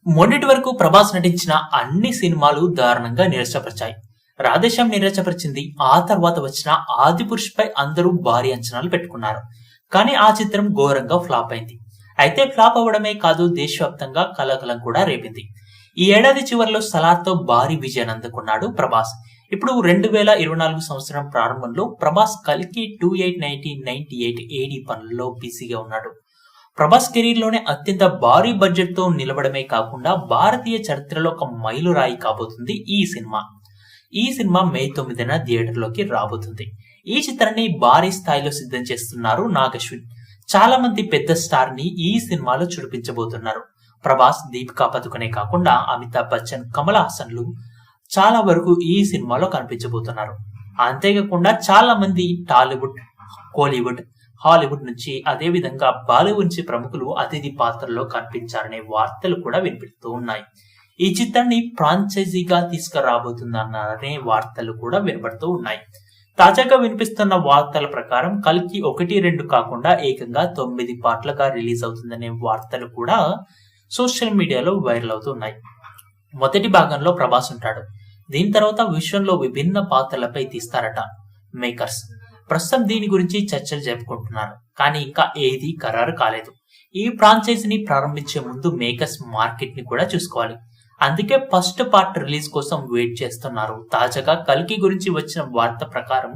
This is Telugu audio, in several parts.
మొన్నటి వరకు ప్రభాస్ నటించిన అన్ని సినిమాలు దారుణంగా నిరాశపరిచాయి. రాధేశ్యామ్ నిరాశపరిచింది. ఆ తర్వాత వచ్చిన ఆదిపురుష్ పై అందరూ భారీ అంచనాలు పెట్టుకున్నారు. కానీ ఆ చిత్రం ఘోరంగా ఫ్లాప్ అయింది. అయితే ఫ్లాప్ అవ్వడమే కాదు, దేశవ్యాప్తంగా కలకలం కూడా రేపింది. ఈ ఏడాది చివరిలో సలార్తో భారీ విజయాన్ని అందుకున్నాడు ప్రభాస్. ఇప్పుడు 2024 సంవత్సరం ప్రారంభంలో ప్రభాస్ కల్కి 2898 ఏడి పనుల్లో బిజీగా ఉన్నాడు. ప్రభాస్ కెరీర్ లోనే అత్యంత భారీ బడ్జెట్ తో నిలవడమే కాకుండా భారతీయ చరిత్రలో ఒక మైలురాయి కాబోతుంది ఈ సినిమా. ఈ సినిమా మే 9న థియేటర్లోకి రాబోతుంది. ఈ చిత్రాన్ని భారీ స్థాయిలో సిద్ధం చేస్తున్నారు నాగశ్విన్. చాలా మంది పెద్ద స్టార్ ని ఈ సినిమాలో చూపించబోతున్నారు. ప్రభాస్, దీపికా పదుకొనే కాకుండా అమితాబ్ బచ్చన్, కమల్ హాసన్లు చాలా వరకు ఈ సినిమాలో కనిపించబోతున్నారు. అంతేకాకుండా చాలా మంది టాలీవుడ్, కోలీవుడ్, హాలీవుడ్ నుంచి, అదే విధంగా బాలీవుడ్ నుంచి ప్రముఖులు అతిథి పాత్రలో కనిపించారనే వార్తలు కూడా వినిపిస్తూ ఉన్నాయి. ఈ చిత్రాన్ని ఫ్రాంచైజీగా తీసుకురాబోతుందనే వార్తలు కూడా వినబడుతూ ఉన్నాయి. తాజాగా వినిపిస్తున్న వార్తల ప్రకారం కల్కి 1-2 కాకుండా ఏకంగా 9 పార్ట్లుగా రిలీజ్ అవుతుందనే వార్తలు కూడా సోషల్ మీడియాలో వైరల్ అవుతున్నాయి. మొదటి భాగంలో ప్రభాస్ ఉంటాడు. దీని తర్వాత విశ్వంలో విభిన్న పాత్రలపై తీస్తారట మేకర్స్. ప్రస్తుతం దీని గురించి చర్చలు జరుపుకుంటున్నారు. కానీ ఇంకా ఏది ఖరారు కాలేదు. ఈ ఫ్రాంచైజీని ప్రారంభించే ముందు మేకర్స్ మార్కెట్ ని కూడా చూసుకోవాలి. అందుకే ఫస్ట్ పార్ట్ రిలీజ్ కోసం వెయిట్ చేస్తున్నారు. తాజాగా కల్కి గురించి వచ్చిన వార్త ప్రకారం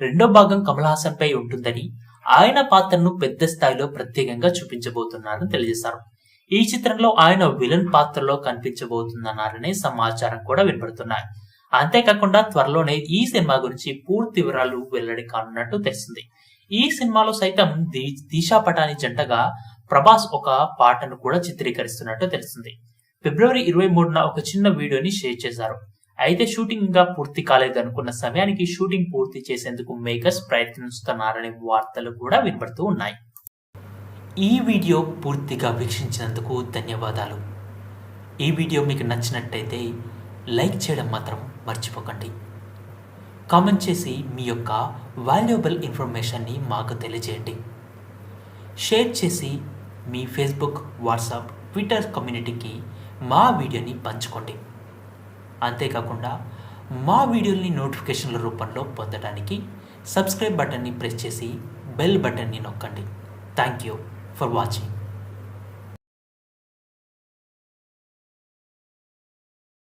రెండో భాగం కమల్ హాసన్ పై ఉంటుందని, ఆయన పాత్రను పెద్ద స్థాయిలో ప్రత్యేకంగా చూపించబోతున్నారని తెలియజేశారు. ఈ చిత్రంలో ఆయన విలన్ పాత్రలో కనిపించబోతున్నారనే సమాచారం కూడా వినపడుతున్నాయి. అంతేకాకుండా త్వరలోనే ఈ సినిమా గురించి పూర్తి వివరాలు వెల్లడి కానున్నట్టు తెలిసింది. ఈ సినిమాలో సైతం దిశా పటాని జంటగా ప్రభాస్ ఒక పాటను కూడా చిత్రీకరిస్తున్నట్టు తెలిసింది. ఫిబ్రవరి 23న ఒక చిన్న వీడియోని షేర్ చేశారు. అయితే షూటింగ్ ఇంకా పూర్తి కాలేదనుకున్న సమయానికి షూటింగ్ పూర్తి చేసేందుకు మేకర్స్ ప్రయత్నిస్తున్నారనే వార్తలు కూడా వినపడుతూ ఉన్నాయి. ఈ వీడియో పూర్తిగా వీక్షించినందుకు ధన్యవాదాలు. ఈ వీడియో మీకు నచ్చినట్టయితే లైక్ చేయడం మాత్రం మర్చిపోకండి. కామెంట్ చేసి మీ యొక్క వాల్యుబుల్ ఇన్ఫర్మేషన్ని మాకు తెలియజేయండి. షేర్ చేసి మీ ఫేస్బుక్, వాట్సాప్, ట్విట్టర్ కమ్యూనిటీకి మా వీడియోని పంచుకోండి. అంతేకాకుండా మా వీడియోని నోటిఫికేషన్ల రూపంలో పొందడానికి సబ్స్క్రైబ్ బటన్ని ప్రెస్ చేసి బెల్ బటన్ని నొక్కండి. Thank you for watching.